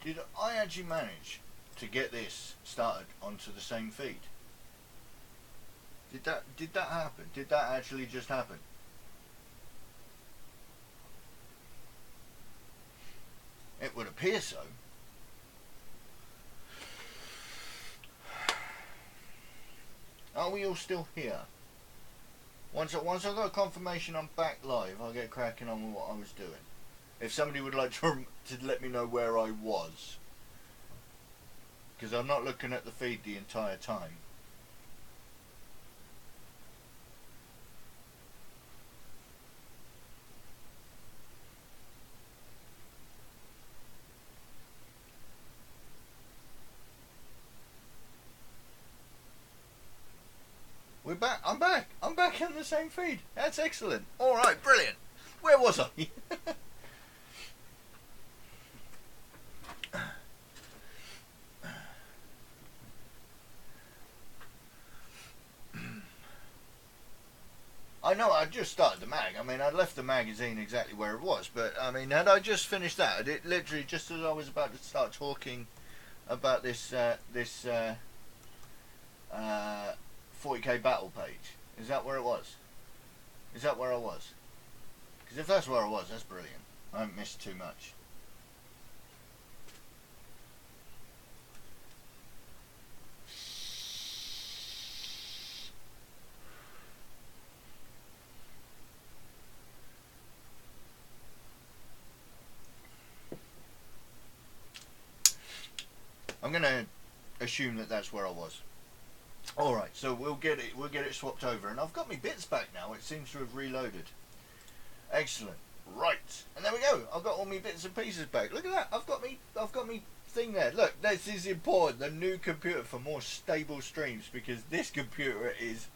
Did I actually manage to get this started onto the same feed? Did that happen? Did that actually just happen? It would appear so. Are we all still here? Once I got confirmation I'm back live, I'll get cracking on with what I was doing. If somebody would like to let me know where I was, because I'm not looking at the feed the entire time. We're back. I'm back. I'm back in the same feed. That's excellent. All right, brilliant. Where was I? I know I just started the mag. I mean, I left the magazine exactly where it was, but I mean, had I just finished that, it literally just as I was about to start talking about this 40k battle page. Is that where it was? Is that where I was? Because if that's where I was, that's brilliant. I haven't missed too much. I'm going to assume that that's where I was. Alright, so we'll get it swapped over, and I've got my bits back now. It seems to have reloaded. Excellent. Right, and there we go. I've got all my bits and pieces back. Look at that. I've got me thing there. Look, this is important. The new computer for more stable streams, because this computer is,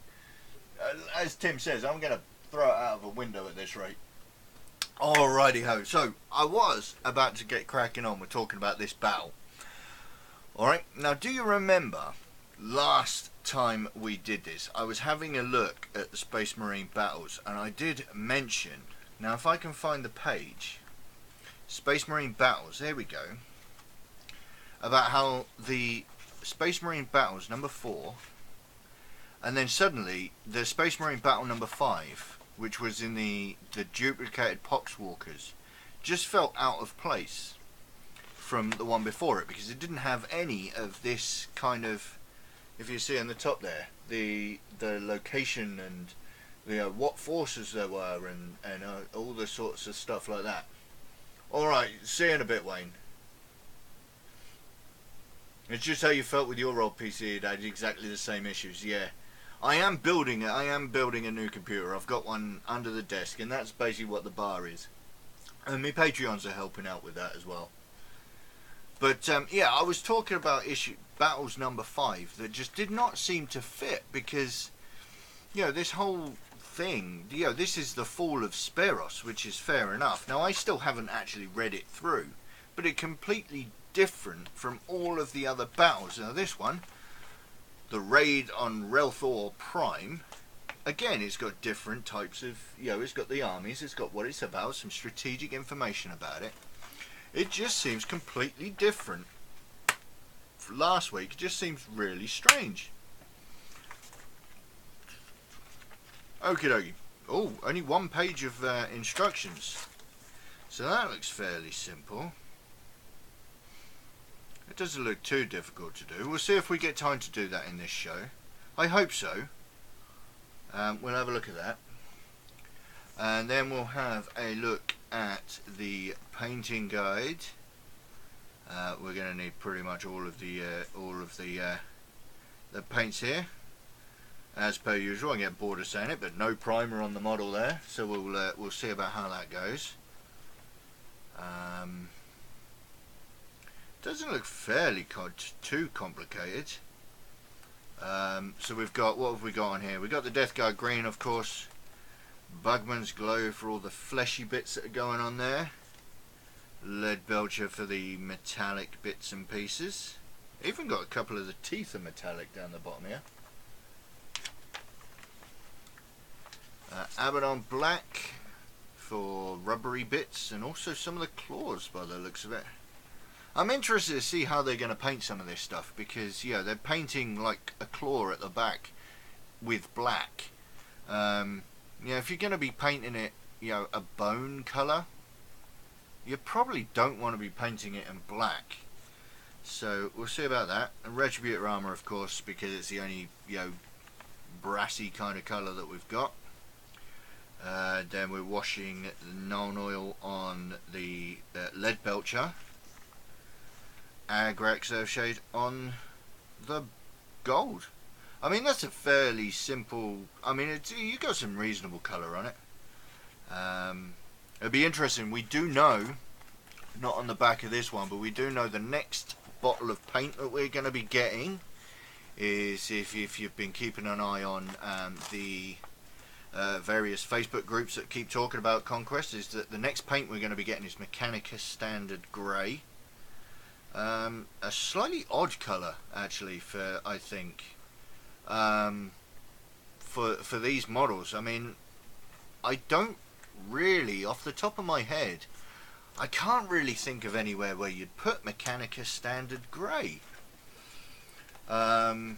as Tim says, I'm going to throw it out of a window at this rate. Alrighty ho. So I was about to get cracking on with talking about this battle. Alright, now do you remember last time we did this, I was having a look at the Space Marine battles, and I did mention, now if I can find the page, Space Marine battles, there we go, about how the Space Marine battles number 4, and then suddenly the Space Marine battle number 5, which was in the duplicated Poxwalkers, just felt out of place from the one before it, because it didn't have any of this kind of, if you see on the top there, the location and what forces there were, and all the sorts of stuff like that. Alright, see you in a bit, Wayne. It's just how you felt with your old PC. It had exactly the same issues. Yeah, I am building a new computer. I've got one under the desk, and that's basically what the bar is. And my Patreons are helping out with that as well. But yeah, I was talking about battles number 5 that just did not seem to fit, because this whole thing, this is the fall of Speros, which is fair enough. Now I still haven't actually read it through, but it's completely different from all of the other battles. Now this one, the raid on Relthor Prime, again, it's got different types of, it's got the armies, it's got what it's about, some strategic information about it. It just seems completely different. Last week, it just seems really strange. Okie dokie. Oh, only one page of instructions. So that looks fairly simple. It doesn't look too difficult to do. We'll see if we get time to do that in this show. I hope so. We'll have a look at that. And then we'll have a look at the painting guide. We're going to need pretty much all of the paints here, as per usual. I get bored of saying it, but no primer on the model there, so we'll see about how that goes. Doesn't look fairly too complicated. So we've got, what have we got on here? We've got the Death Guard green, of course. Bugman's Glow for all the fleshy bits that are going on there. Lead Belcher for the metallic bits and pieces. Even got a couple of the teeth are metallic down the bottom here. Abaddon Black for rubbery bits, and also some of the claws by the looks of it. I'm interested to see how they're going to paint some of this stuff, because they're painting like a claw at the back with black. If you're going to be painting it, a bone colour, you probably don't want to be painting it in black. So we'll see about that. And Retributor armor, of course, because it's the only brassy kind of colour that we've got. Then we're washing the Nuln Oil on the Lead Belcher. Agrax Earthshade on the gold. I mean, that's a fairly simple. I mean, you got some reasonable colour on it. It'll be interesting. We do know, not on the back of this one, but we do know the next bottle of paint that we're going to be getting is, if you've been keeping an eye on the various Facebook groups that keep talking about Conquest, is that the next paint we're going to be getting is Mechanicus Standard Grey. A slightly odd colour, actually, for I think for these models. I mean, I don't really, off the top of my head, I can't really think of anywhere where you'd put Mechanicus Standard Grey. There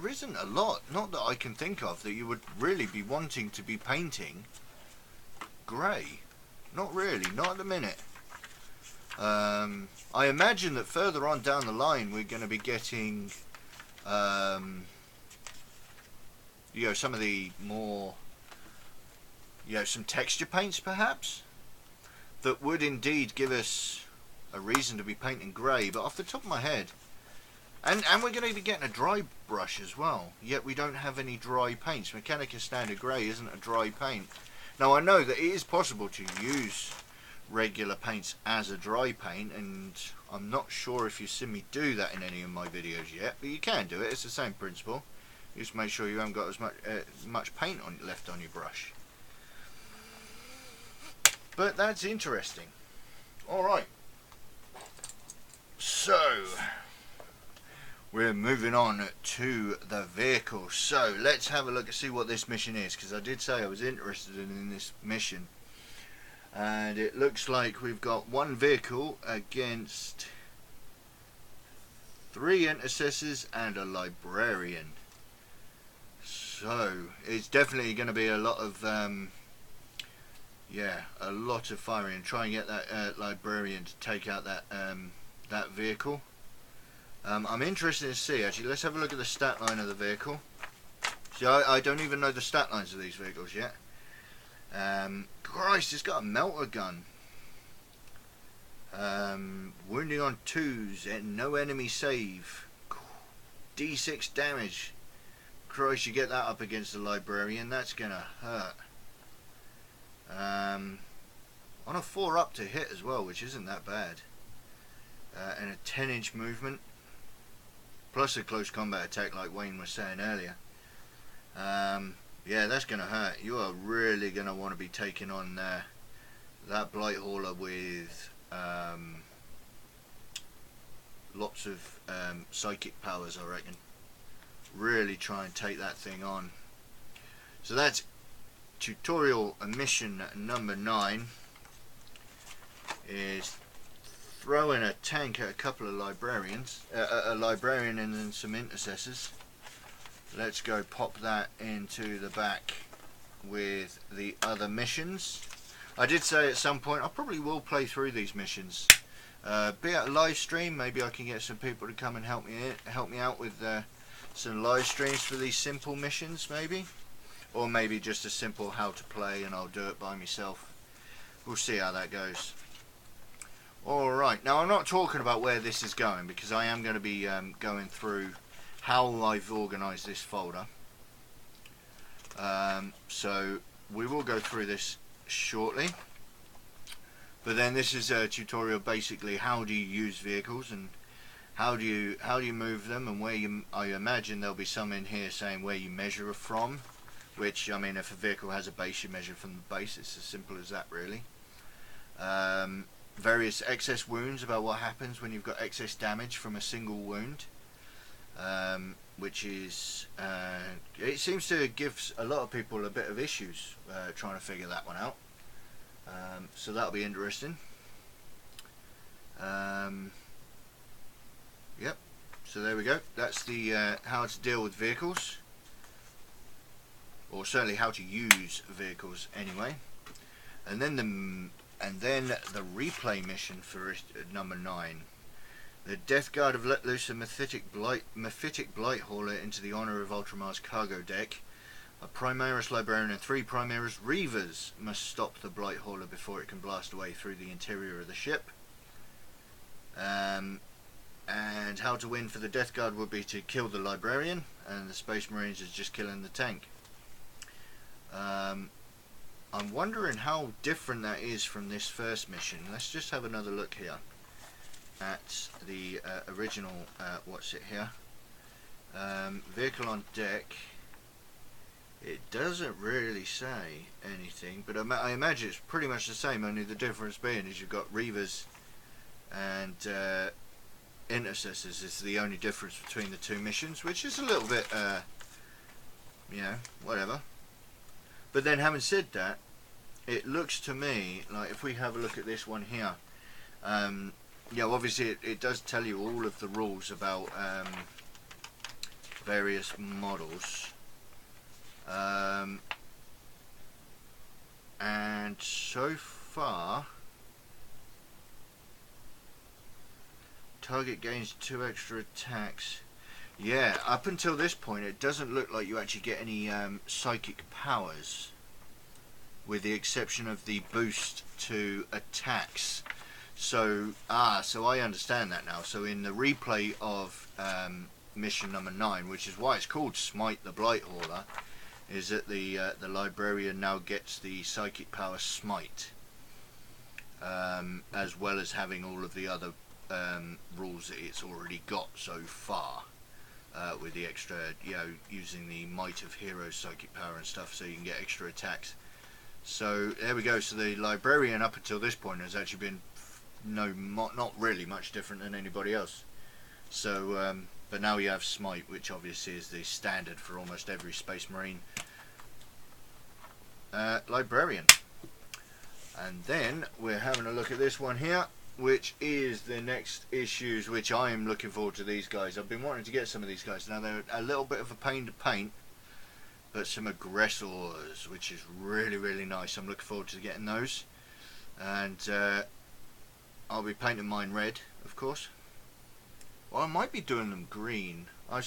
isn't a lot, not that I can think of, that you would really be wanting to be painting grey. Not really, not at the minute. I imagine that further on down the line we're going to be getting some of the more some texture paints perhaps that would indeed give us a reason to be painting grey, but off the top of my head, and we're going to be getting a dry brush as well, yet we don't have any dry paints. Mechanicus Standard Grey isn't a dry paint. Now I know that it is possible to use regular paints as a dry paint, and I'm not sure if you've seen me do that in any of my videos yet, but you can do it. It's the same principle. You just make sure you haven't got as much paint left on your brush. But that's interesting. Alright, so we're moving on to the vehicle. So let's have a look and see what this mission is, because I did say I was interested in this mission. And it looks like we've got one vehicle against 3 intercessors and a librarian. So it's definitely going to be a lot of a lot of firing. Try and get that librarian to take out that that vehicle. I'm interested to see, actually. Let's have a look at the stat line of the vehicle. See, I don't even know the stat lines of these vehicles yet. Christ, it's got a melter gun. Wounding on 2s and no enemy save. D6 damage. Christ, you get that up against the librarian, that's gonna hurt. On a 4 up to hit as well, which isn't that bad. And a 10-inch movement. Plus a close combat attack, like Wayne was saying earlier. Yeah, that's going to hurt. You are really going to want to be taking on that Blight Hauler with lots of psychic powers, I reckon. Really try and take that thing on. So that's tutorial mission number 9. Is throwing a tank at a couple of librarians, a librarian and then some intercessors. Let's go pop that into the back with the other missions. I did say at some point I probably will play through these missions. Be it a live stream, maybe I can get some people to come and help me out with some live streams for these simple missions, maybe, or maybe just a simple how to play and I'll do it by myself. We'll see how that goes. Alright, now I'm not talking about where this is going, because I am going to be going through how I've organised this folder. So we will go through this shortly, but then this is a tutorial basically how do you use vehicles and how do you move them, and where I imagine there'll be some in here saying where you measure from, which, I mean, if a vehicle has a base, you measure from the base. It's as simple as that, really. Various excess wounds, about what happens when you've got excess damage from a single wound, which is it seems to give a lot of people a bit of issues trying to figure that one out, so that'll be interesting. Yep. So there we go. That's the how to deal with vehicles, or certainly how to use vehicles anyway. And then the replay mission for number 9. The Death Guard have let loose a mephitic blight hauler into the honour of Ultramar's cargo deck. A Primaris Librarian and 3 Primaris Reavers must stop the blight hauler before it can blast away through the interior of the ship. And how to win for the Death Guard would be to kill the Librarian, and the Space Marines is just killing the tank. I'm wondering how different that is from this first mission. Let's just have another look here at the original, what's it here? Vehicle on deck. It doesn't really say anything, but I imagine it's pretty much the same, only the difference being is you've got Reavers and Intercessors is the only difference between the two missions, which is a little bit, you know, whatever. But then having said that, it looks to me like if we have a look at this one here, yeah, obviously it does tell you all of the rules about various models. And so far, target gains 2 extra attacks. Yeah, up until this point it doesn't look like you actually get any psychic powers, with the exception of the boost to attacks. So so I understand that now. So in the replay of mission number 9, which is why it's called Smite the Blight Hauler, is that the Librarian now gets the psychic power Smite, as well as having all of the other rules that it's already got so far, with the extra, you know, using the Might of Heroes psychic power and stuff, so you can get extra attacks. So there we go. So the Librarian up until this point has actually been not really much different than anybody else. So but now you have Smite, which obviously is the standard for almost every Space Marine Librarian. And then we're having a look at this one here, which is the next issues, which I am looking forward to these guys. I've been wanting to get some of these guys. Now they're a little bit of a pain to paint, but some aggressors, which is really, really nice. I'm looking forward to getting those. And I'll be painting mine red, of course. Well, I might be doing them green. I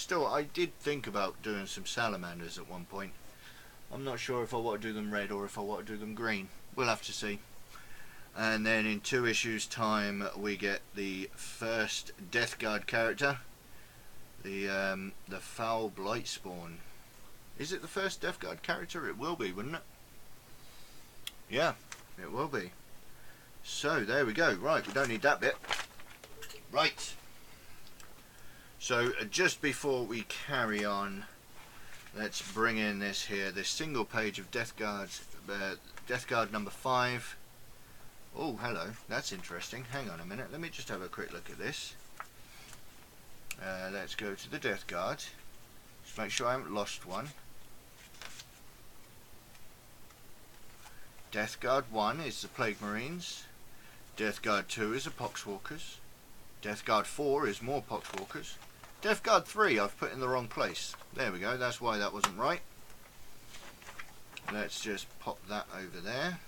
did think about doing some salamanders at one point. I'm not sure if I want to do them red or if I want to do them green. We'll have to see. And then in 2 issues time we get the first Death Guard character, the Foul Blightspawn. Is it the first Death Guard character? It will be, wouldn't it? Yeah, it will be. So there we go. Right, we don't need that bit. Right. So just before we carry on, let's bring in this here, this single page of Death Guard number 5. Oh, hello. That's interesting. Hang on a minute. Let me just have a quick look at this. Let's go to the Death Guard. Just make sure I haven't lost one. Death Guard 1 is the Plague Marines. Death Guard 2 is the Poxwalkers. Death Guard 4 is more Poxwalkers. Death Guard 3 I've put in the wrong place. There we go. That's why that wasn't right. Let's just pop that over there.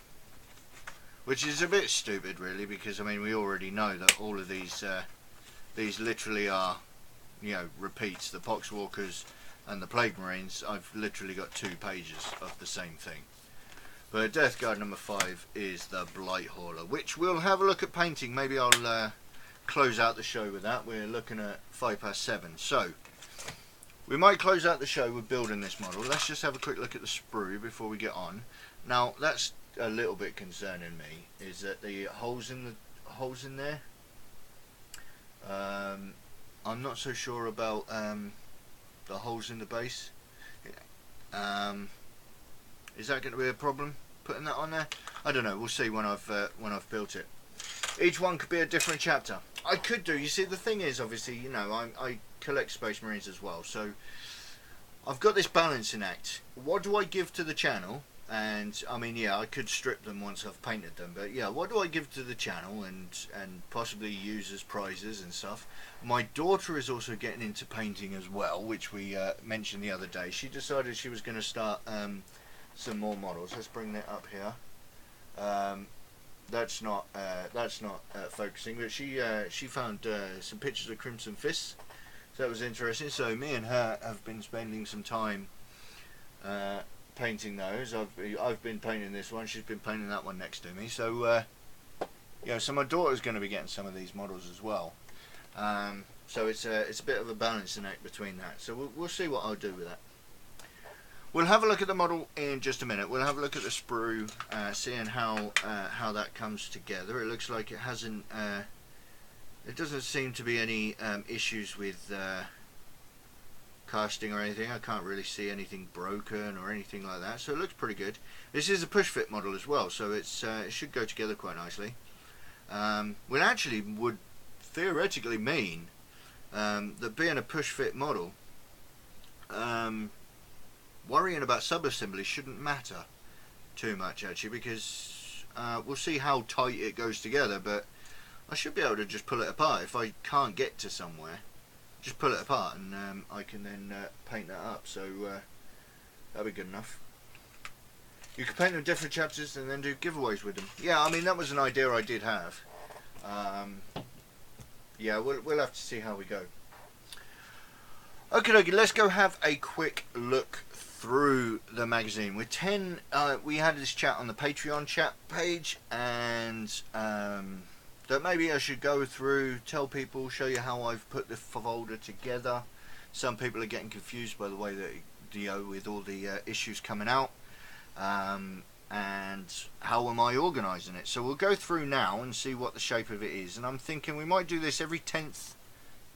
Which is a bit stupid, really, because I mean we already know that all of these literally are, you know, repeats. The Poxwalkers and the Plague Marines. I've literally got 2 pages of the same thing. But Death Guard number 5 is the Blight Hauler, which we'll have a look at painting. Maybe I'll close out the show with that. We're looking at 7:05. So we might close out the show with building this model. Let's just have a quick look at the sprue before we get on. Now that's a little bit concerning me, is that the holes in there. I'm not so sure about the holes in the base. Is that going to be a problem putting that on there? I don't know. We'll see when I've built it. Each one could be a different chapter. I could do. You see, the thing is, obviously, you know, I collect Space Marines as well, so I've got this balancing act. What do I give to the channel, And I mean, yeah, I could strip them once I've painted them, but yeah, what do I give to the channel and possibly use as prizes and stuff? My daughter is also getting into painting as well, which we mentioned the other day. She decided she was going to start some more models. Let's bring that up here. That's not focusing, but she found some pictures of Crimson Fists, so that was interesting. So me and her have been spending some time painting those. I've been painting this one. She's been painting that one next to me. So yeah, so my daughter's going to be getting some of these models as well. So it's a bit of a balancing act between that. So we'll see what I'll do with that. We'll have a look at the model in just a minute. We'll have a look at the sprue, seeing how that comes together. It looks like it hasn't. It doesn't seem to be any issues with casting or anything. I can't really see anything broken or anything like that, so it looks pretty good. This is a push fit model as well, so it should go together quite nicely. Which actually would theoretically mean that being a push fit model, worrying about sub-assembly shouldn't matter too much actually, because we'll see how tight it goes together, but I should be able to just pull it apart if I can't get to somewhere. Just pull it apart and I can then paint that up, so that'll be good enough. You can paint them different chapters and then do giveaways with them. Yeah, I mean, that was an idea I did have. Yeah, we'll have to see how we go. Okay, let's go have a quick look through the magazine. With 10, we had this chat on the Patreon chat page, and that maybe I should go through, tell people, show you how I've put the folder together. Some people are getting confused by the way that, with all the issues coming out, and how am I organising it. So we'll go through now and see what the shape of it is. And I'm thinking we might do this every 10th.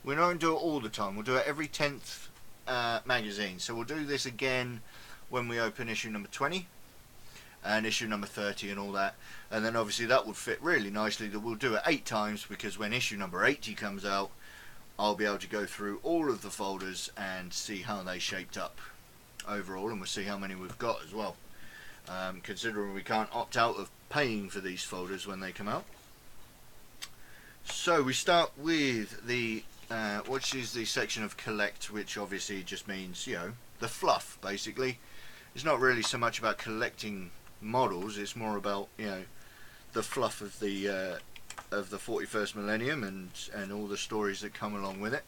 We don't do it all the time. We'll do it every 10th magazine. So we'll do this again when we open issue number 20. And issue number 30 and all that, and then obviously that would fit really nicely that we'll do it 8 times, because when issue number 80 comes out, I'll be able to go through all of the folders and see how they shaped up overall, and we'll see how many we've got as well, considering we can't opt out of paying for these folders when they come out. So we start with the which is the section of collect, which obviously just means, you know, the fluff basically. It's not really so much about collecting models, it's more about, you know, the fluff of the 41st millennium and all the stories that come along with it.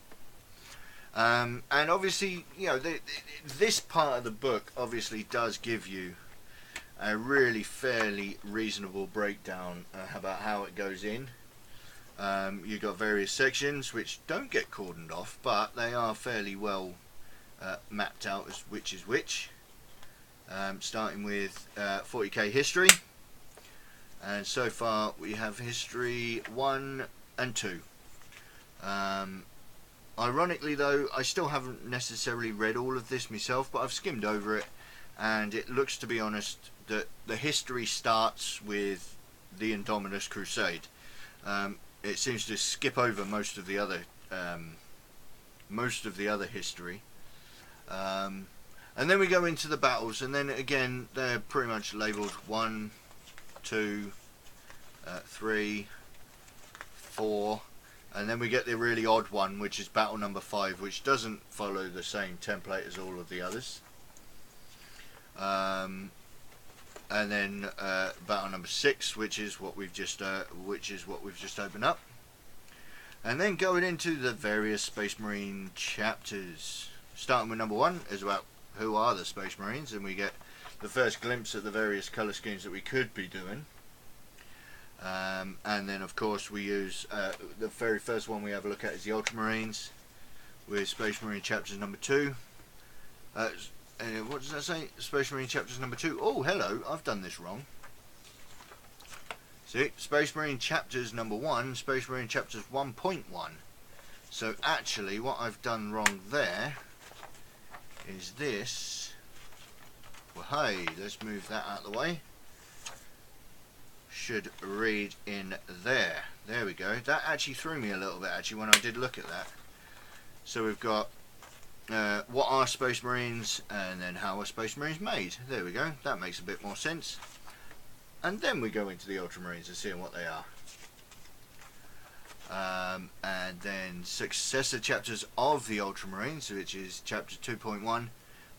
And obviously, you know, this part of the book obviously does give you a really fairly reasonable breakdown about how it goes in. You've got various sections which don't get cordoned off, but they are fairly well mapped out as which is which. Starting with 40k history, and so far we have history 1 and 2. Ironically though, I still haven't necessarily read all of this myself, but I've skimmed over it, and it looks, to be honest, that the history starts with the Indominus Crusade. It seems to skip over most of the other history. And then we go into the battles, and then again they're pretty much labelled 1, 2, 3, 4, and then we get the really odd one, which is battle number 5, which doesn't follow the same template as all of the others. And then battle number 6, which is what we've just opened up, and then going into the various Space Marine chapters. Starting with number 1 is about who are the Space Marines, and we get the first glimpse at the various colour schemes that we could be doing. And then of course we use the very first one we have a look at is the Ultramarines, with Space Marine chapters number 2. What does that say? Space Marine chapters number 2. Oh, hello, I've done this wrong. See, Space Marine chapters number 1, Space Marine chapters 1.1. So actually what I've done wrong there is this. Well, hey, let's move that out of the way. Should read in there. There we go. That actually threw me a little bit actually when I did look at that. So we've got what are Space Marines, and then how are Space Marines made. There we go, that makes a bit more sense. And then we go into the Ultramarines and seeing what they are. And then successor chapters of the Ultramarines, which is chapter 2.1,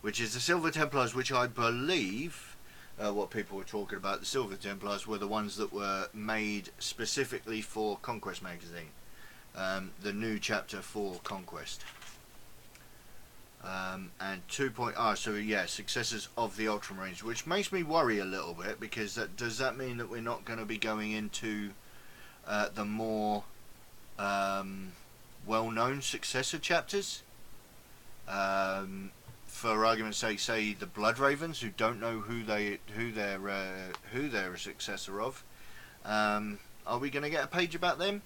which is the Silver Templars, which I believe, what people were talking about, the Silver Templars were the ones that were made specifically for Conquest magazine. The new chapter for Conquest. And so yeah, successors of the Ultramarines, which makes me worry a little bit, because does that mean that we're not going to be going into the more well-known successor chapters? For argument's sake, say the Blood Ravens, who don't know who they're a successor of. Are we going to get a page about them?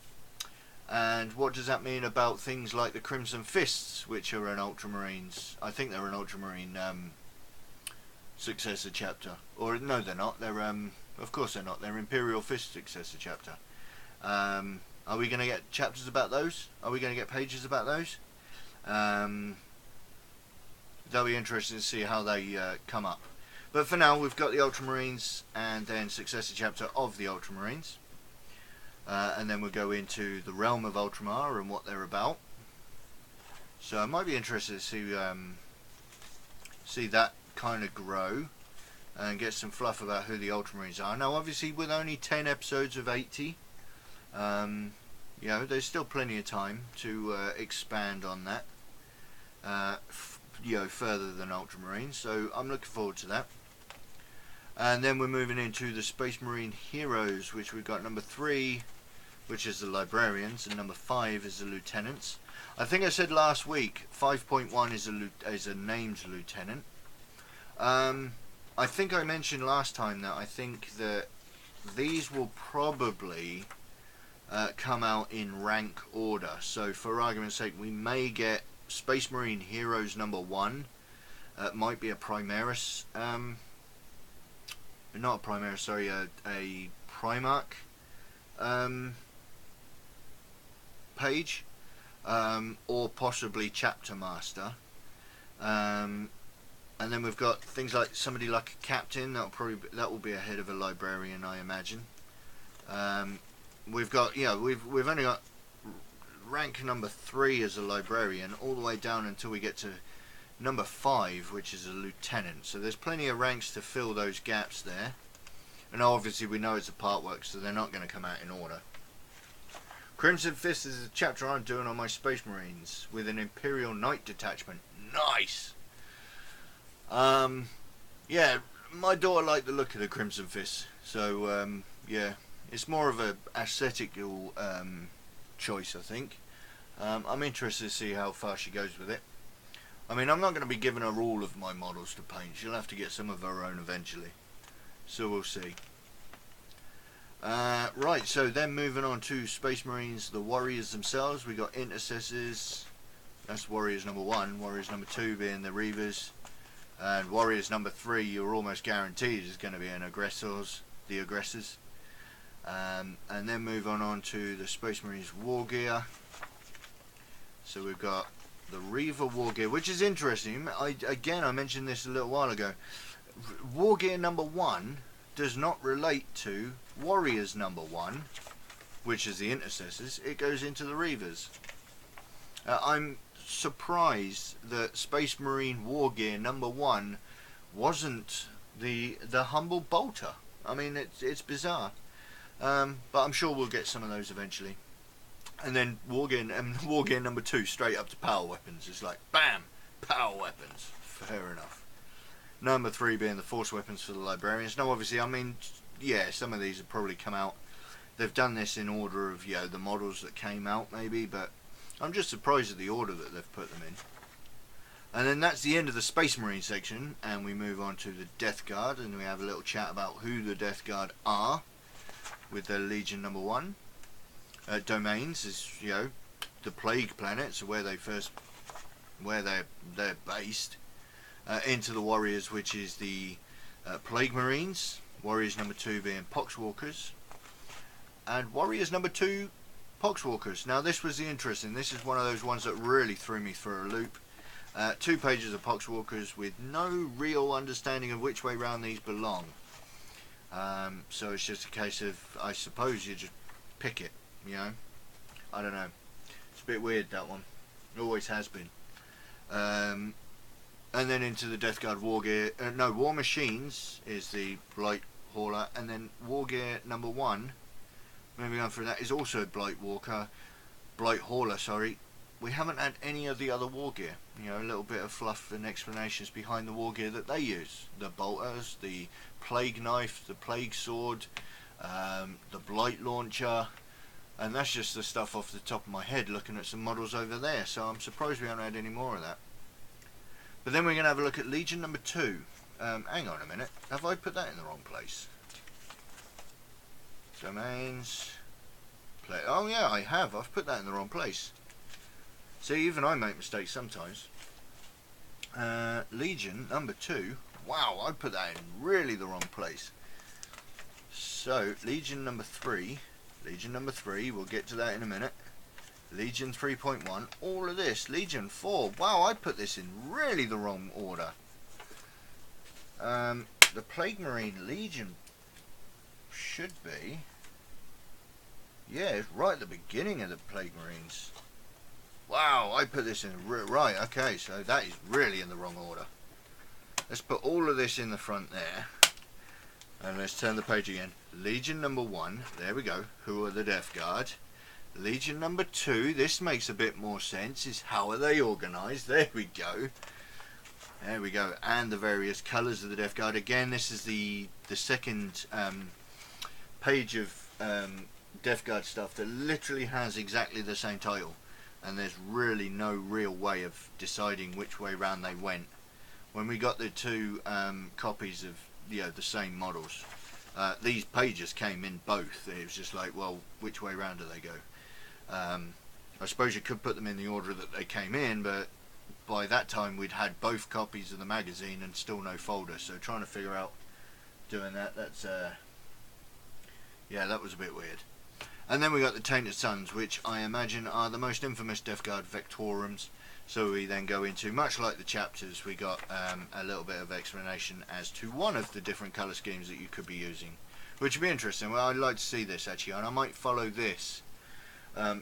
And what does that mean about things like the Crimson Fists, which are an Ultramarines? I think they're an Ultramarine successor chapter. Or no, they're not. They're of course they're not. They're Imperial Fist successor chapter. Are we going to get chapters about those? Are we going to get pages about those? That'll be interesting to see how they come up. But for now, we've got the Ultramarines and then successor chapter of the Ultramarines. And then we'll go into the realm of Ultramar and what they're about. So I might be interested to see that kind of grow and get some fluff about who the Ultramarines are. Now, obviously, with only 10 episodes of 80, you know, there's still plenty of time to expand on that, you know, further than Ultramarines. So I'm looking forward to that. And then we're moving into the Space Marine Heroes, which we've got number 3, which is the Librarians, and number 5 is the Lieutenants. I think I said last week 5.1 is a named lieutenant. I think I mentioned last time that I think that these will probably come out in rank order. So for argument's sake, we may get Space Marine Heroes number 1. Might be a Primaris, not a Primaris, sorry, a Primarch page, or possibly Chapter Master. And then we've got things like somebody like a Captain. That will be ahead of a Librarian, I imagine. We've got, yeah, we've only got rank number 3 as a Librarian, all the way down until we get to number 5, which is a Lieutenant. So there's plenty of ranks to fill those gaps there. And obviously we know it's a part work, so they're not going to come out in order. Crimson Fist is a chapter I'm doing on my Space Marines with an Imperial Knight detachment. Nice! Yeah, my daughter liked the look of the Crimson Fist. So, yeah, it's more of a aesthetical choice, I think. I'm interested to see how far she goes with it. I mean, I'm not going to be giving her all of my models to paint. She'll have to get some of her own eventually. So we'll see. Right, so then moving on to Space Marines, the Warriors themselves. We got Intercessors. That's Warriors number 1. Warriors number 2 being the Reavers. And Warriors number 3, you're almost guaranteed is going to be the Aggressors. And then move on to the Space Marines War Gear. So we've got the Reaver War Gear, which is interesting. I mentioned this a little while ago. War Gear number 1 does not relate to Warriors number 1, which is the Intercessors. It goes into the Reavers. I'm surprised that Space Marine War Gear number 1 wasn't the humble bolter. I mean, it's bizarre. But I'm sure we'll get some of those eventually. And then War Gear number 2 straight up to power weapons. It's like, bam, power weapons. Fair enough. Number 3 being the force weapons for the Librarians. Now, obviously, I mean, yeah, some of these have probably come out. They've done this in order of, you know, the models that came out, maybe, but I'm just surprised at the order that they've put them in. And then that's the end of the Space Marine section, and we move on to the Death Guard, and we have a little chat about who the Death Guard are with their Legion number 1. Domains is, you know, the Plague planets, where they're based. Into the Warriors, which is the Plague Marines. Warriors number 2 being Poxwalkers. And Warriors number 2, Poxwalkers. Now this was the interesting. This is one of those ones that really threw me for a loop. 2 pages of Poxwalkers with no real understanding of which way round these belong. So it's just a case of, I suppose you just pick it, you know. I don't know. It's a bit weird, that one. It always has been. And then into the Death Guard War Gear. No, War Machines is the Blight Hauler, and then War Gear number 1. Moving on through that is also Blight Hauler. Sorry. We haven't had any of the other war gear. You know, a little bit of fluff and explanations behind the war gear that they use. The bolters, the plague knife, the plague sword, the blight launcher, and that's just the stuff off the top of my head looking at some models over there, so I'm surprised we haven't had any more of that. But then we're going to have a look at Legion number 2. Hang on a minute, have I put that in the wrong place? Domains, oh yeah, I have, I've put that in the wrong place. See, even I make mistakes sometimes. Legion number 2. Wow, I put that in really the wrong place. So, Legion number 3. Legion number 3, we'll get to that in a minute. Legion 3.1. All of this. Legion 4. Wow, I put this in really the wrong order. The Plague Marine Legion should be... yeah, it's right at the beginning of the Plague Marines. Wow, I put this in right, okay, so that is really in the wrong order. Let's put all of this in the front there. And let's turn the page again. Legion number 1, there we go. Who are the Death Guard? Legion number 2, this makes a bit more sense, is how are they organised? There we go. There we go. And the various colours of the Death Guard. Again, this is the second page of Death Guard stuff that literally has exactly the same title. And there's really no real way of deciding which way round they went. When we got the 2 copies of the same models, these pages came in both. It was just like, well, which way round do they go? I suppose you could put them in the order that they came in, but by that time we'd had both copies of the magazine and still no folder. So trying to figure out doing that, that's yeah, that was a bit weird. And then we got the Tainted Sons, which I imagine are the most infamous Death Guard Vectorums. So we then go into, much like the chapters, we got a little bit of explanation as to one of the different colour schemes that you could be using. Which would be interesting. Well, I'd like to see this actually, and I might follow this.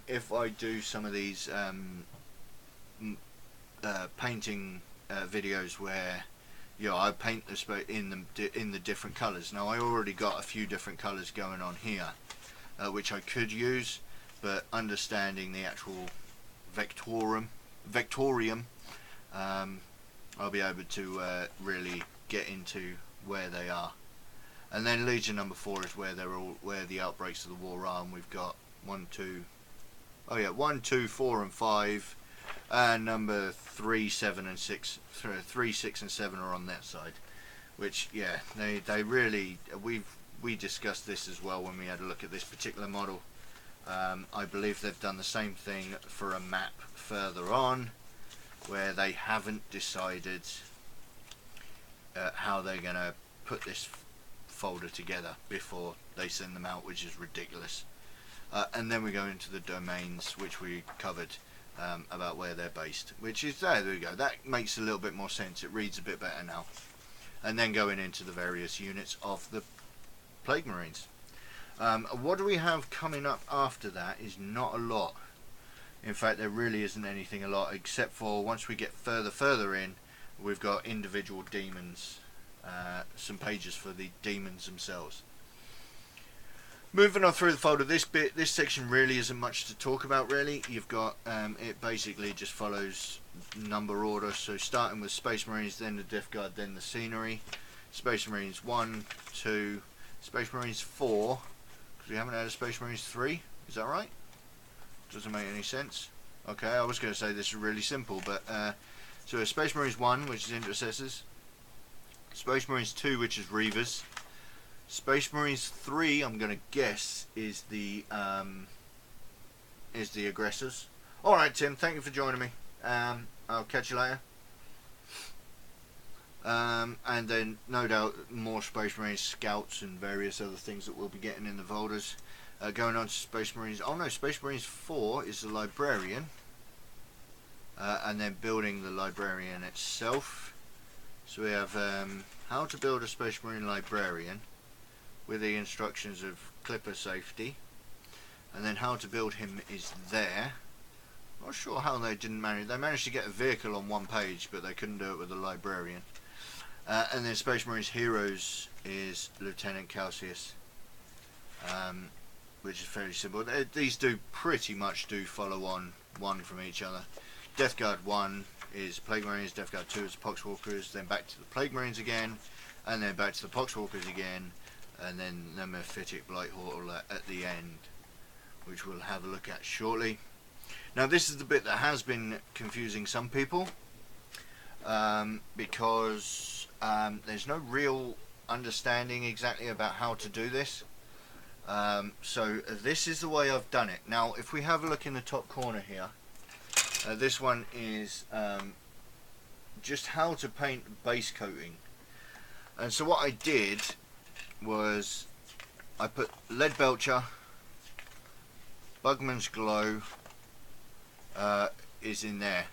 If I do some of these painting videos where I paint in the different colours. Now I already got a few different colours going on here. Which I could use, but understanding the actual Vectorium, I'll be able to really get into where they are. And then Legion number 4 is where where the outbreaks of the war are, and we've got 1, 2, 4 and 5, and number 3, 7 and 6, 3, 6 and 7 are on that side. Which, yeah, they really, we discussed this as well when we had a look at this particular model. I believe they've done the same thing for a map further on, where they haven't decided how they're going to put this folder together before they send them out, which is ridiculous. And then we go into the domains, which we covered about where they're based, which is there we go. That makes a little bit more sense. It reads a bit better now. And then going into the various units of the Plague Marines. What do we have coming up after that is not a lot. In fact, there really isn't anything a lot, except for once we get further in, we've got individual demons, some pages for the demons themselves. Moving on through the folder, this section really isn't much to talk about really. You've got, it basically just follows number order, so starting with Space Marines, then the Death Guard, then the scenery. Space Marines 1, 2, Space Marines 4, because we haven't had a Space Marines 3, is that right? Doesn't make any sense. Okay, I was going to say this is really simple, but so Space Marines 1, which is Intercessors, Space Marines 2, which is Reavers, Space Marines 3, I'm going to guess, is the Aggressors. Alright Tim, thank you for joining me. I'll catch you later. And then no doubt more Space Marines Scouts and various other things that we'll be getting in the folders. Going on to Space Marines, oh no, Space Marines 4 is the Librarian. and then building the librarian itself. So we have how to build a Space Marine librarian with the instructions of clipper safety, and then how to build him is there. Not sure how they didn't manage. They managed to get a vehicle on one page, but they couldn't do it with a librarian. And then Space Marines Heroes is Lieutenant Calcius, which is fairly simple. These do pretty much follow on one from each other. Death Guard 1 is Plague Marines, Death Guard 2 is Poxwalkers, then back to the Plague Marines again, and then back to the Poxwalkers again, and then the Mephitic Blight Horde at the end, which we'll have a look at shortly. Now this is the bit that has been confusing some people, because there's no real understanding exactly about how to do this. So this is the way I've done it. Now if we have a look in the top corner here, this one is just how to paint base coating. And so what I did was I put Lead Belcher, Bugman's Glow is in there.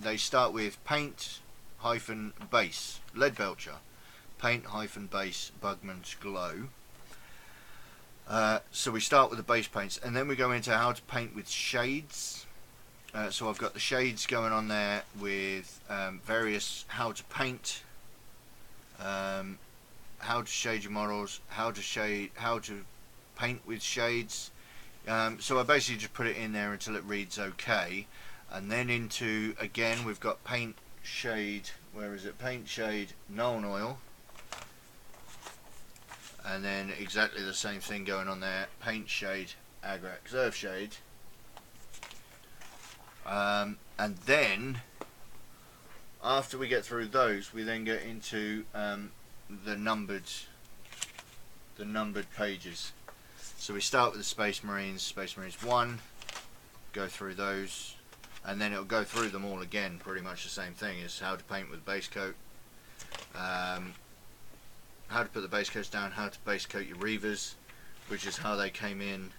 They start with paint hyphen base, Lead Belcher, paint hyphen base, Bugman's Glow. So we start with the base paints, and then we go into how to paint with shades. So I've got the shades going on there with various how to paint, how to shade your models, how to paint with shades. So I basically just put it in there until it reads okay, and then into, again, we've got paint shade, where is it, paint shade Null Oil, and then exactly the same thing going on there, paint shade Agrax Earth Shade, and then after we get through those, we then get into the numbered pages. So we start with the Space Marines 1, go through those, and then it'll go through them all again, pretty much the same thing. It's how to paint with base coat, how to put the base coats down, how to base coat your Reavers, which is how they came in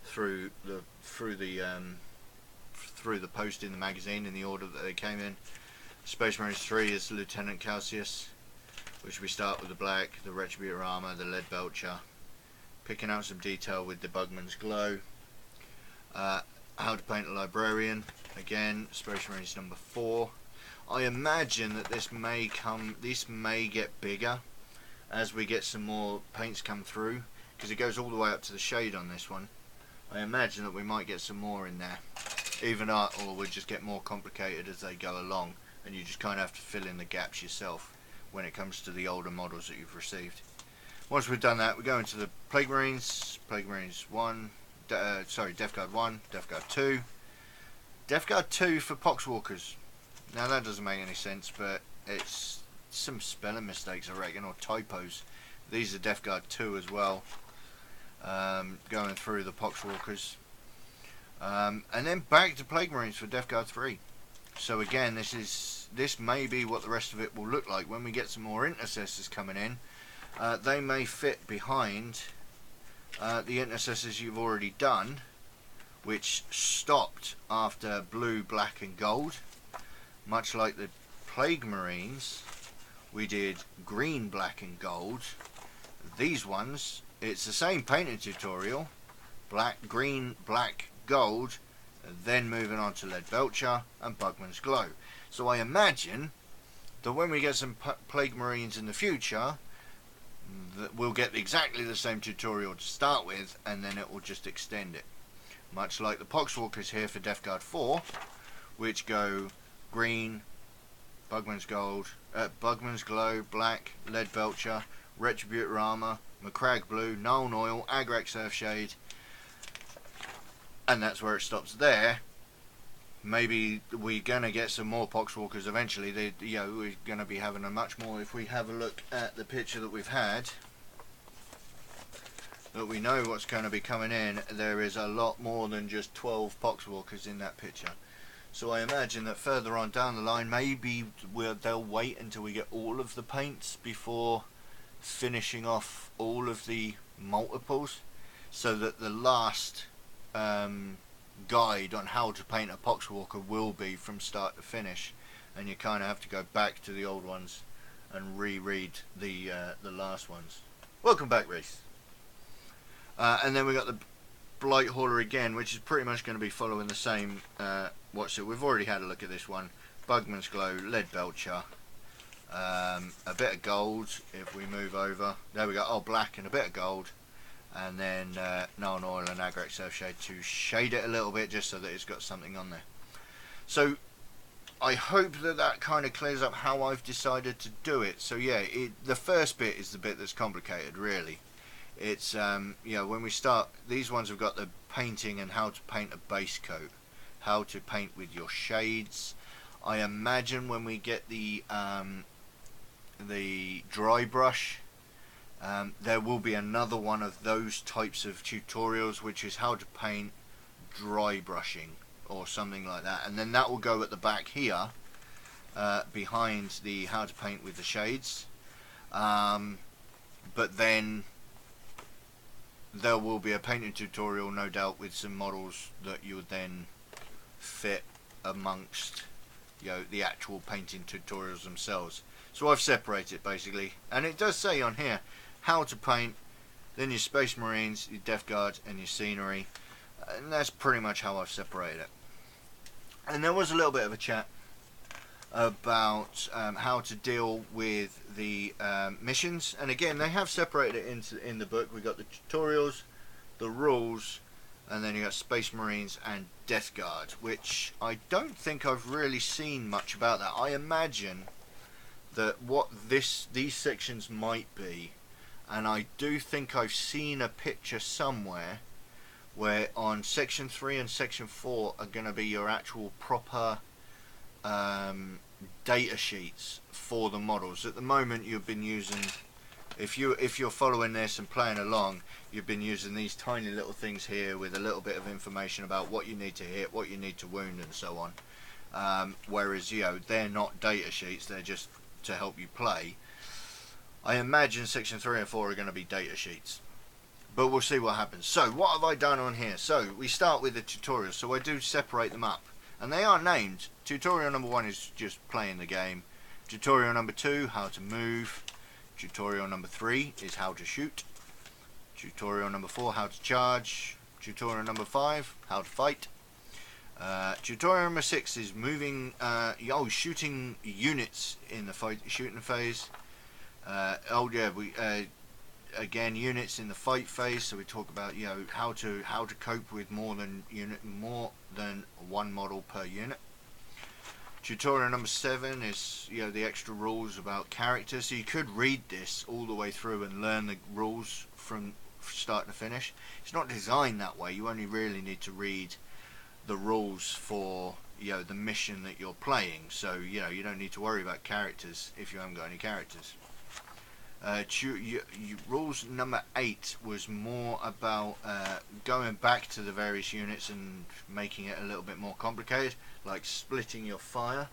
through the post in the magazine in the order that they came in. Space Marines 3 is Lieutenant Calcius, which we start with the black, the Retributor armor, the Lead Belcher, picking out some detail with the Bugman's Glow. How to paint a librarian, again, Space Marines number 4. I imagine that this may get bigger as we get some more paints come through, because it goes all the way up to the shade on this one. I imagine that we might get some more in there, or we'll just get more complicated as they go along, and you just kind of have to fill in the gaps yourself when it comes to the older models that you've received. Once we've done that, we go into the Plague Marines 1, Death Guard 1, Death Guard 2. Death Guard 2 for Poxwalkers. Now that doesn't make any sense, but it's some spelling mistakes I reckon, or typos. These are Death Guard 2 as well, going through the Poxwalkers. And then back to Plague Marines for Death Guard 3. So again, this may be what the rest of it will look like when we get some more intercessors coming in. They may fit behind the intercessors you've already done, which stopped after blue, black and gold. Much like the Plague Marines, we did green, black and gold. These ones, it's the same painting tutorial, black, green, black, gold, then moving on to Lead Belcher and Bugman's Glow. So I imagine that when we get some Plague Marines in the future, that we'll get exactly the same tutorial to start with, and then it will just extend it. Much like the Poxwalkers here for Death Guard 4, which go green, Bugman's Glow, black, Lead Belcher, Retributor armor, Macragge blue, Null Oil, Agrax Earthshade, and that's where it stops there. Maybe we're gonna get some more Poxwalkers eventually. We're gonna be having a much more. If we have a look at the picture that we've had, that we know what's going to be coming in, there is a lot more than just 12 Poxwalkers in that picture. So I imagine that further on down the line, maybe they'll wait until we get all of the paints before finishing off all of the multiples, so that the last guide on how to paint a Poxwalker will be from start to finish, and you kind of have to go back to the old ones and reread the last ones. Welcome back, Reese. And then we got the Blight Hauler again, which is pretty much going to be following the same. What's it? We've already had a look at this one. Bugman's Glow, Lead Belcher, a bit of gold. If we move over, there we go. Oh, black and a bit of gold, and then Nuln Oil and Agrax Earthshade to shade it a little bit, just so that it's got something on there. So I hope that that kind of clears up how I've decided to do it. So yeah, the first bit is the bit that's complicated, really. It's you know, when we start, these ones have got the painting and how to paint a base coat, how to paint with your shades. I imagine when we get the dry brush, there will be another one of those types of tutorials, which is how to paint dry brushing or something like that, and then that will go at the back here, behind the how to paint with the shades. But then there will be a painting tutorial, no doubt, with some models that you would then fit amongst, you know, the actual painting tutorials themselves. So I've separated basically, and it does say on here how to paint, then your Space Marines, your Death Guard, and your scenery, and that's pretty much how I've separated it. And there was a little bit of a chat about how to deal with the missions, and again they have separated it in the book. We got the tutorials, the rules, and then you got Space Marines and Death Guard, which I don't think I've really seen much about that. I imagine that what these sections might be, and I do think I've seen a picture somewhere where on section 3 and section 4 are going to be your actual proper data sheets for the models. At the moment you've been using, if you're following this and playing along, you've been using these tiny little things here with a little bit of information about what you need to hit, what you need to wound, and so on. Whereas, you know, they're not data sheets, they're just to help you play. I imagine section 3 and 4 are going to be data sheets, but we'll see what happens. So what have I done on here? So we start with the tutorials, so I do separate them up, and they are named. Tutorial number 1 is just playing the game. Tutorial number 2, how to move. Tutorial number 3 is how to shoot. Tutorial number 4, how to charge. Tutorial number 5, how to fight. Tutorial number 6 is moving, shooting units in the shooting phase. Again, units in the fight phase. So we talk about, you know, how to cope with more than one model per unit. Tutorial number 7 is, you know, the extra rules about characters. So you could read this all the way through and learn the rules from start to finish. It's not designed that way. You only really need to read the rules for, you know, the mission that you're playing. So, you know, you don't need to worry about characters if you haven't got any characters. Rules number 8 was more about going back to the various units and making it a little bit more complicated, like splitting your fire.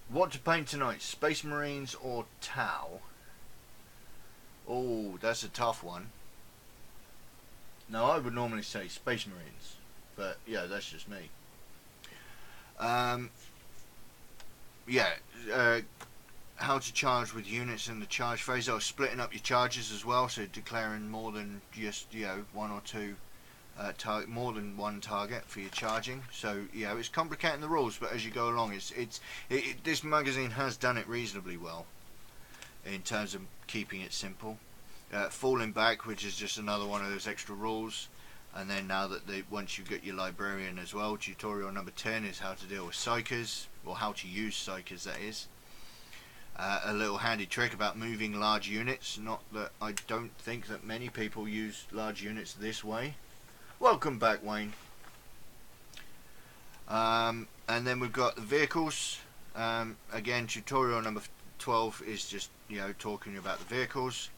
What to paint tonight, Space Marines or Tau? Oh, that's a tough one. Now I would normally say Space Marines, but yeah, that's just me. How to charge with units in the charge phase. I was splitting up your charges as well, so declaring more than just, you know, one or two more than one target for your charging. So, you know, it's complicating the rules, but as you go along, this magazine has done it reasonably well in terms of keeping it simple. Falling back, which is just another one of those extra rules. And then now that once you get your librarian as well, tutorial number 10 is how to deal with psychers, or how to use psychers, that is. A little handy trick about moving large units. Not that I don't think that many people use large units this way. Welcome back, Wayne. And then we've got the vehicles. Again, tutorial number 12 is just, you know, talking about the vehicles.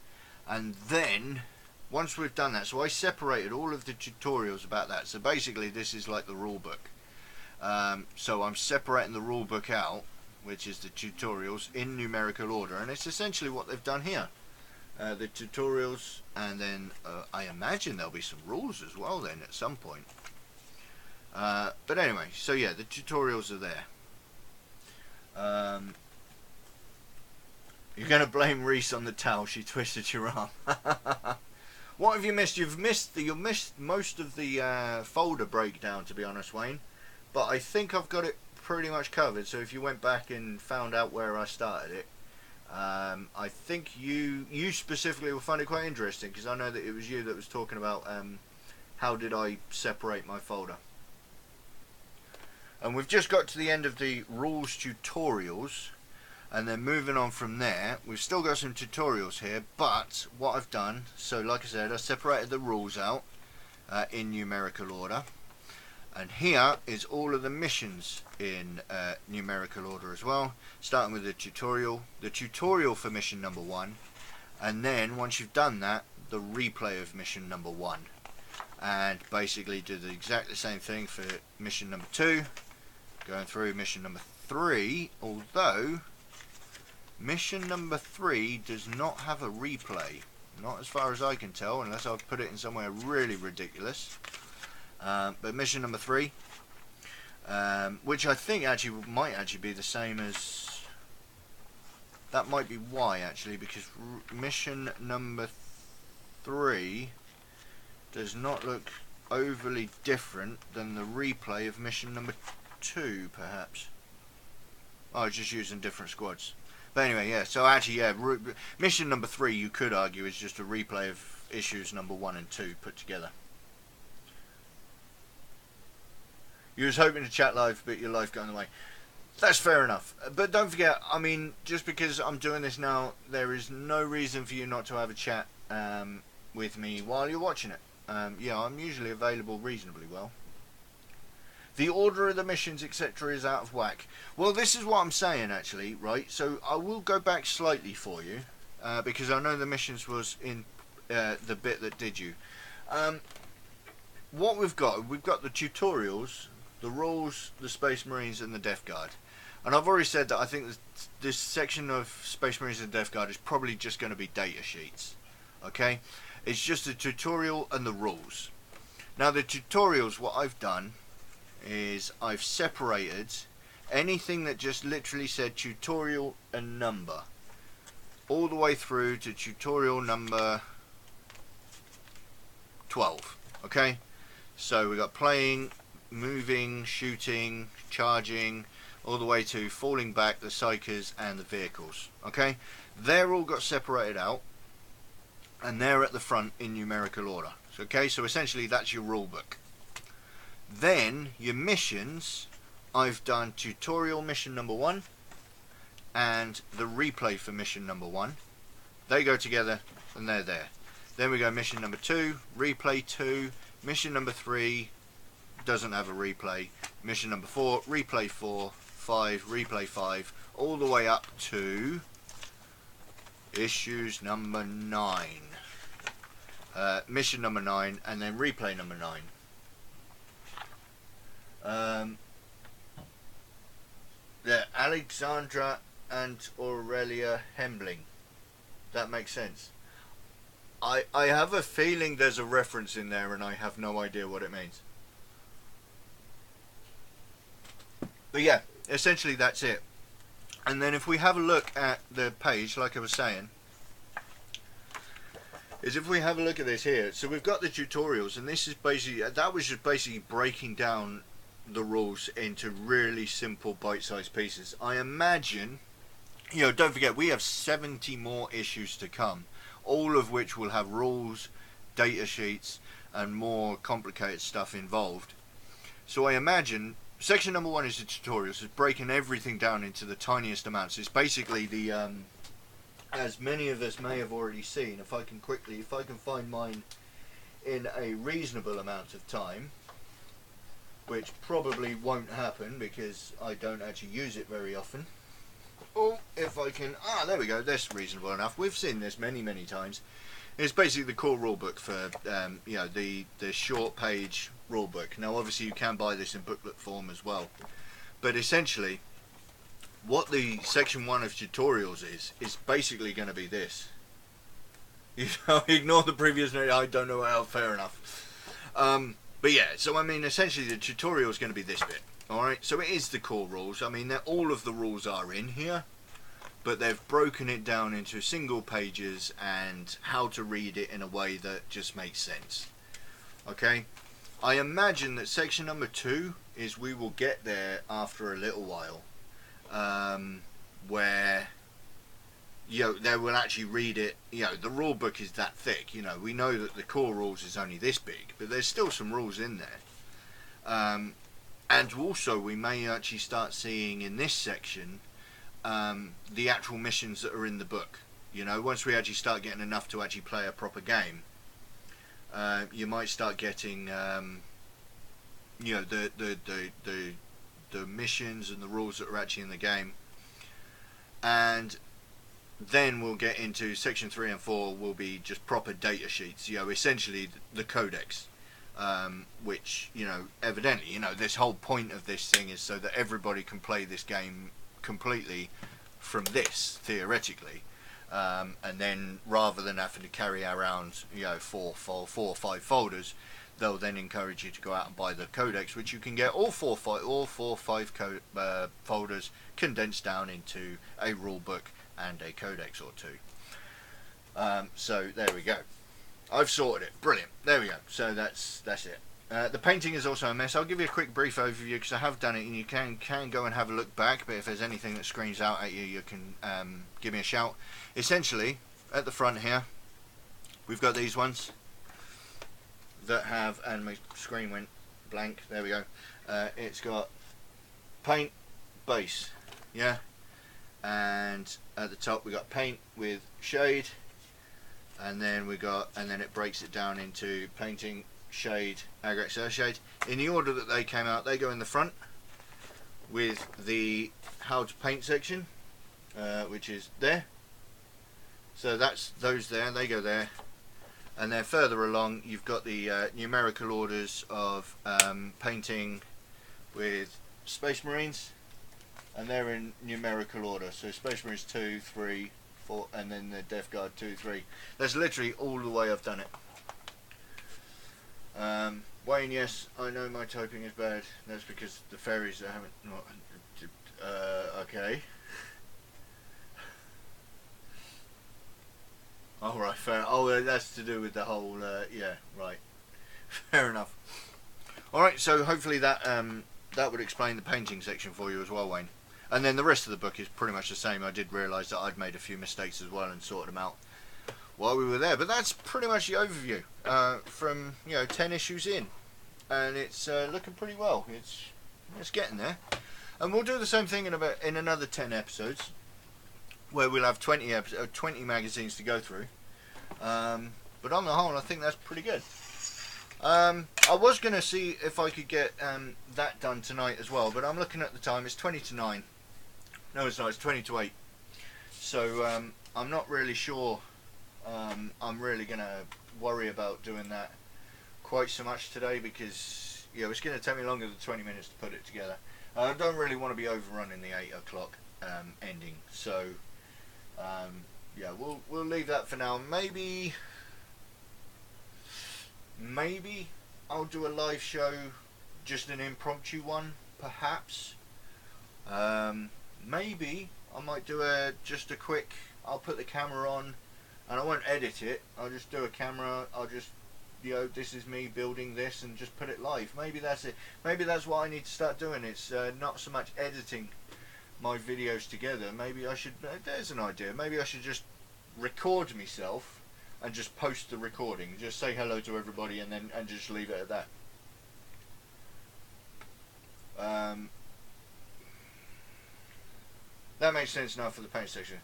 And then once we've done that, so I separated all of the tutorials about that. So basically this is like the rule book. So I'm separating the rule book out, which is the tutorials, in numerical order, and it's essentially what they've done here. the tutorials, and then I imagine there'll be some rules as well then at some point. But anyway, so yeah, the tutorials are there. You're going to blame Reese on the towel, she twisted your arm. What have you missed? You've missed most of the folder breakdown, to be honest, Wayne. But I think I've got it pretty much covered. So if you went back and found out where I started it, I think you specifically will find it quite interesting, because I know that it was you that was talking about how did I separate my folder. And we've just got to the end of the rules tutorials. And then moving on from there, we've still got some tutorials here, but what I've done, so like I said, I separated the rules out in numerical order, and here is all of the missions in numerical order as well, starting with the tutorial for mission number 1, and then once you've done that, the replay of mission number 1, and basically do the exact same thing for mission number 2, going through mission number 3, although mission number 3 does not have a replay, not as far as I can tell, unless I've put it in somewhere really ridiculous. But mission number 3, which I think might actually be the same as, that might be why actually, because mission number 3 does not look overly different than the replay of mission number 2, perhaps. Oh, it's just using different squads. But anyway, yeah, so actually, yeah, mission number 3, you could argue, is just a replay of issues number 1 and 2 put together. You was hoping to chat live, but your life got in the way. That's fair enough. But don't forget, I mean, just because I'm doing this now, there is no reason for you not to have a chat with me while you're watching it. Yeah, I'm usually available reasonably well. The order of the missions, etc. is out of whack. Well, this is what I'm saying, actually, right? So I will go back slightly for you, because I know the missions was in the bit that did you. What we've got the tutorials, the rules, the Space Marines, and the Death Guard. And I've already said that I think this section of Space Marines and Death Guard is probably just going to be data sheets. Okay? It's just a tutorial and the rules. Now, the tutorials, what I've done is I've separated anything that just literally said tutorial and number all the way through to tutorial number 12. Okay, so we got playing, moving, shooting, charging, all the way to falling back, the psychers, and the vehicles. Okay, they're all got separated out, and they're at the front in numerical order. Okay, so essentially that's your rule book. Then your missions, I've done tutorial mission number 1 and the replay for mission number 1. They go together and they're there. Then we go mission number 2, replay 2, mission number 3 doesn't have a replay, mission number 4, replay 4, 5, replay 5, all the way up to issues number 9. Mission number 9 and then replay number 9. Alexandra and Aurelia Hembling. That makes sense. I have a feeling there's a reference in there and I have no idea what it means. But yeah, essentially that's it. And then if we have a look at the page, like I was saying, is if we have a look at this here, so we've got the tutorials, and this is basically, that was just basically breaking down the rules into really simple bite-sized pieces. I imagine, you know, don't forget we have 70 more issues to come, all of which will have rules, data sheets, and more complicated stuff involved. So I imagine section number 1 is the tutorials. It's breaking everything down into the tiniest amounts. It's basically the as many of us may have already seen, if I can find mine in a reasonable amount of time, which probably won't happen because I don't actually use it very often. Or if I can, there we go, that's reasonable enough. We've seen this many times. It's basically the core rulebook for you know, the short page rulebook. Now obviously you can buy this in booklet form as well, but essentially what the section 1 of tutorials is basically going to be this. You know, ignore the previous. I don't know how. Fair enough. But yeah, so I mean, essentially the tutorial is going to be this bit. All right. So it is the core rules. I mean, all of the rules are in here, but they've broken it down into single pages and how to read it in a way that just makes sense. Okay. I imagine that section number 2 is we will get there after a little while, where, you know, they will actually read it. You know, the rule book is that thick. You know, we know that the core rules is only this big, but there's still some rules in there. And also we may actually start seeing in this section the actual missions that are in the book. You know, once we actually start getting enough to actually play a proper game, you might start getting, you know, the missions and the rules that are actually in the game. And then we'll get into section 3 and 4 will be just proper data sheets, you know, essentially the codex, which, you know, evidently, you know, this whole point of this thing is so that everybody can play this game completely from this, theoretically, and then rather than having to carry around, you know, four or five folders, they'll then encourage you to go out and buy the codex, which you can get all four or five folders condensed down into a rule book and a codex or two. So there we go. I've sorted it. Brilliant. There we go. So that's it. The painting is also a mess. I'll give you a quick brief overview because I have done it, and you can go and have a look back. But if there's anything that screams out at you, you can give me a shout. Essentially, at the front here, we've got these ones that have, and my screen went blank. There we go. It's got paint, base, yeah, and at the top we got paint with shade, and then it breaks it down into painting, shade, aggregate, surface shade. In the order that they came out, they go in the front with the how to paint section, which is there. So that's those there. They go there. And then further along, you've got the numerical orders of painting with Space Marines, and they're in numerical order. So Space Marines 2, 3, 4, and then the Death Guard 2, 3. That's literally all the way I've done it. Wayne, yes, I know my typing is bad. That's because the fairies that haven't. Okay. All right, fair. Oh, that's to do with the whole. Yeah, right. Fair enough. All right, so hopefully that that would explain the painting section for you as well, Wayne. And then the rest of the book is pretty much the same. I did realise that I'd made a few mistakes as well and sorted them out while we were there. But that's pretty much the overview from 10 issues in, and it's looking pretty well. It's getting there, and we'll do the same thing in another 10 episodes, where we'll have 20 magazines to go through. But on the whole, I think that's pretty good. I was going to see if I could get that done tonight as well, but I'm looking at the time. It's 20 to 9. No, it's not. It's 20 to 8. So I'm not really sure. I'm really going to worry about doing that quite so much today, because it's going to take me longer than 20 minutes to put it together. I don't really want to be overrunning the 8 o'clock ending. So yeah, we'll leave that for now. Maybe I'll do a live show, just an impromptu one, perhaps. Maybe I might do just a quick. I'll put the camera on, and I won't edit it. I'll just do a camera. I'll just, this is me building this, and just put it live. Maybe that's it. Maybe that's what I need to start doing. It's not so much editing my videos together. Maybe I should. There's an idea. Maybe I should just record myself and just post the recording. Just say hello to everybody, and just leave it at that. That makes sense now for the paint section.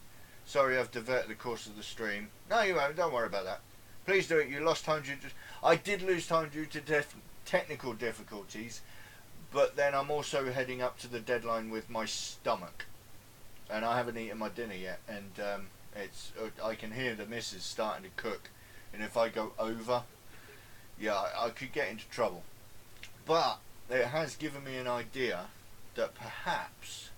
Sorry, I've diverted the course of the stream. No, you won't. Don't worry about that. Please do it. You lost time due to. I did lose time due to technical difficulties, but then I'm also heading up to the deadline with my stomach, and I haven't eaten my dinner yet, and it's. I can hear the missus starting to cook, and if I go over, yeah, I could get into trouble. But it has given me an idea that perhaps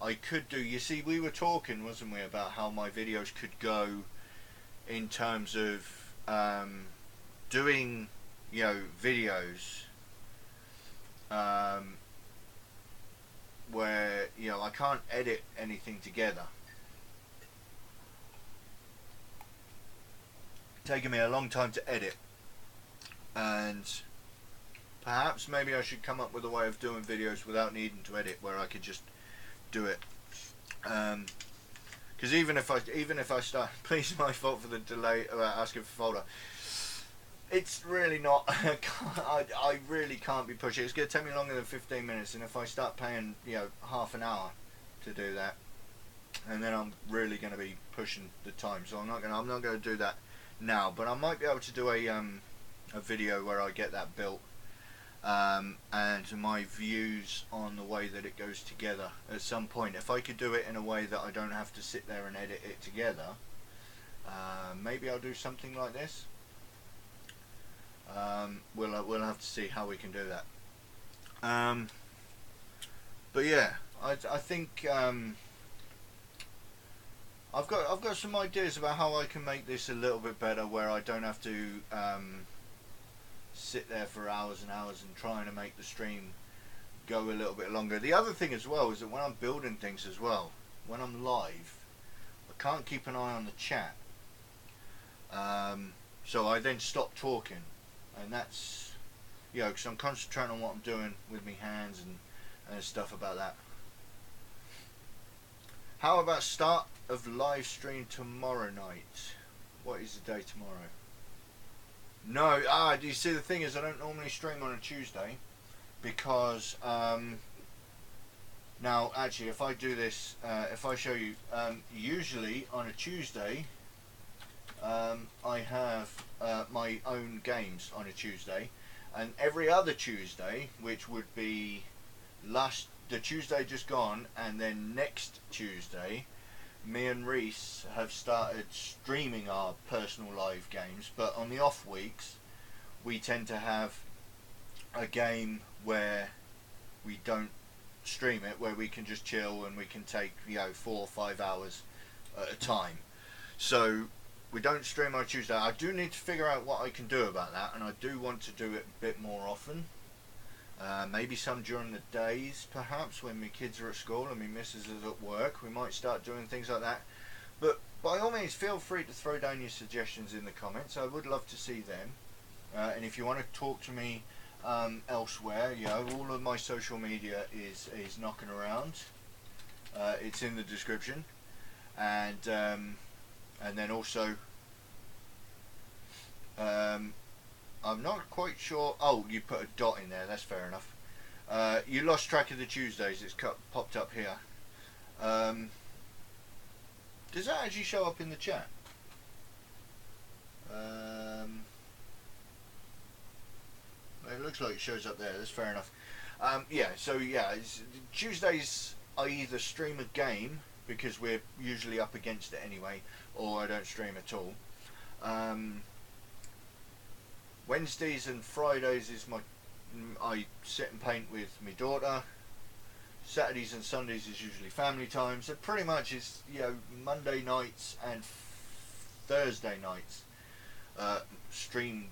I could do. You see, we were talking, wasn't we, about how my videos could go in terms of doing, you know, videos where, you know, I can't edit anything together. Taking me a long time to edit, and perhaps maybe I should come up with a way of doing videos without needing to edit, where I could just do it. Because even if I start, please, my fault for the delay about asking for folder. It's really not. I really can't be pushing. It's going to take me longer than 15 minutes, and if I start paying, you know, half an hour to do that, and then I'm really going to be pushing the time. So I'm not going to do that now. But I might be able to do a video where I get that built, and my views on the way that it goes together at some point. If I could do it in a way that I don't have to sit there and edit it together, maybe I'll do something like this. We'll have to see how we can do that. But yeah, I think I've got some ideas about how I can make this a little bit better, where I don't have to sit there for hours and hours and trying to make the stream go a little bit longer. The other thing as well is that when I'm building things as well, when I'm live, I can't keep an eye on the chat, so I then stop talking, and that's, you know, because I'm concentrating on what I'm doing with my hands and stuff about that. How about start of live stream tomorrow night? What is the day tomorrow? No, do you see, the thing is, I don't normally stream on a Tuesday, because now actually, if I do this, if I show you, usually on a Tuesday, I have my own games on a Tuesday, and every other Tuesday, which would be the Tuesday just gone, and then next Tuesday, me and Reese have started streaming our personal live games. But on the off weeks, we tend to have a game where we don't stream it, where we can just chill and we can take, you know, 4 or 5 hours at a time. So we don't stream on Tuesday. I do need to figure out what I can do about that, and I do want to do it a bit more often. Maybe some during the days, perhaps, when my kids are at school and my missus is at work. We might start doing things like that. But by all means, feel free to throw down your suggestions in the comments. I would love to see them. And if you want to talk to me elsewhere, you know, all of my social media is knocking around. It's in the description. And then also, I'm not quite sure. Oh, you put a dot in there. That's fair enough. You lost track of the Tuesdays. It's popped up here. Does that actually show up in the chat? It looks like it shows up there. That's fair enough. Yeah. So yeah, Tuesdays I either stream a game, because we're usually up against it anyway, or I don't stream at all. Wednesdays and Fridays is I sit and paint with my daughter. Saturdays and Sundays is usually family time. So pretty much it's, you know, Monday nights and Thursday nights streaming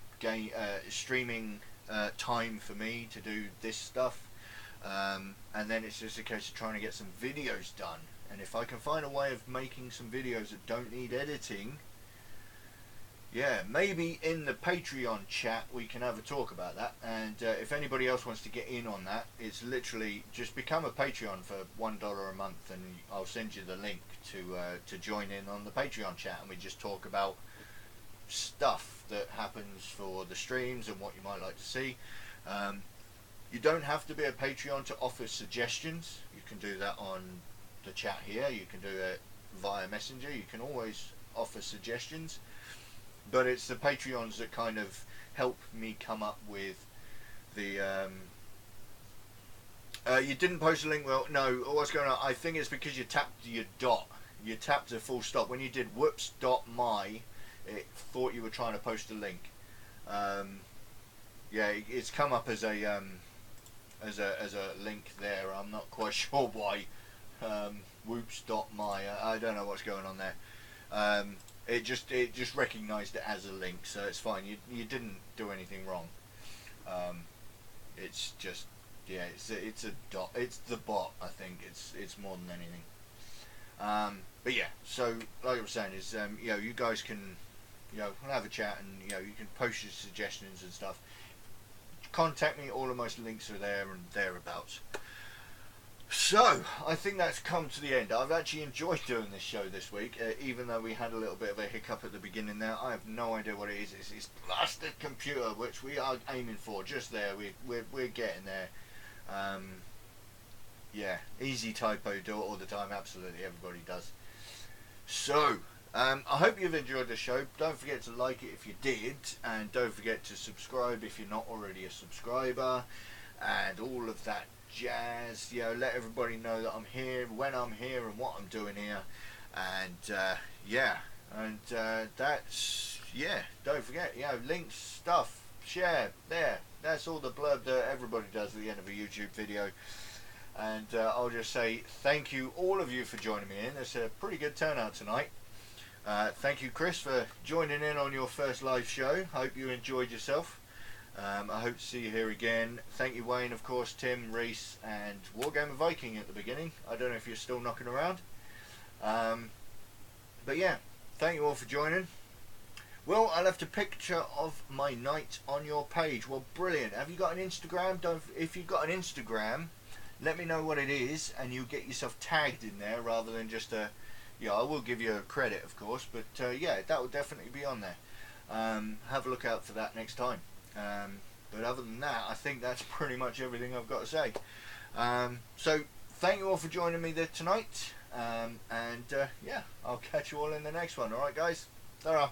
time for me to do this stuff, and then it's just a case of trying to get some videos done. And if I can find a way of making some videos that don't need editing, yeah, maybe in the Patreon chat we can have a talk about that. And if anybody else wants to get in on that, it's literally just become a Patreon for $1 a month, and I'll send you the link to join in on the Patreon chat, and we just talk about stuff that happens for the streams and what you might like to see. You don't have to be a Patreon to offer suggestions. You can do that on the chat here. You can do it via Messenger. You can always offer suggestions. But it's the Patreons that kind of help me come up with the... you didn't post a link. Well, no, what's going on? I think it's because you tapped your dot. You tapped a full stop. When you did whoops.my, it thought you were trying to post a link. Yeah, it's come up as a link there. I'm not quite sure why. Whoops.my. I don't know what's going on there. It just recognised it as a link, so it's fine. You didn't do anything wrong. It's just, yeah, it's a dot. It's the bot. I think it's more than anything. But yeah, so like I was saying is, you know, you guys can, you know, have a chat, and you know, you can post your suggestions and stuff. Contact me. All of my links are there and thereabouts. So, I think that's come to the end. I've actually enjoyed doing this show this week, even though we had a little bit of a hiccup at the beginning there. I have no idea what it is. It's this blasted computer, which we are aiming for, just there. We're getting there. Yeah, easy typo, do it all the time. Absolutely, everybody does. So, I hope you've enjoyed the show. Don't forget to like it if you did, and don't forget to subscribe if you're not already a subscriber, and all of that jazz. You know, let everybody know that I'm here, when I'm here, and what I'm doing here. And yeah, and that's, yeah, don't forget, you know, links, stuff, share, there. That's all the blurb that everybody does at the end of a YouTube video. And I'll just say thank you, all of you, for joining me in. It's a pretty good turnout tonight. Thank you, Chris, for joining in on your first live show. Hope you enjoyed yourself. I hope to see you here again. Thank you, Wayne, of course, Tim, Reese, and Wargamer Viking at the beginning. I don't know if you're still knocking around. But yeah, thank you all for joining. Well, I left a picture of my knight on your page. Well, brilliant. Have you got an Instagram? If you've got an Instagram, let me know what it is, and you get yourself tagged in there rather than just a... Yeah, I will give you a credit, of course, but yeah, that will definitely be on there. Have a look out for that next time. But other than that, I think that's pretty much everything I've got to say. So, thank you all for joining me there tonight. And yeah, I'll catch you all in the next one. Alright, guys? Ta-ra.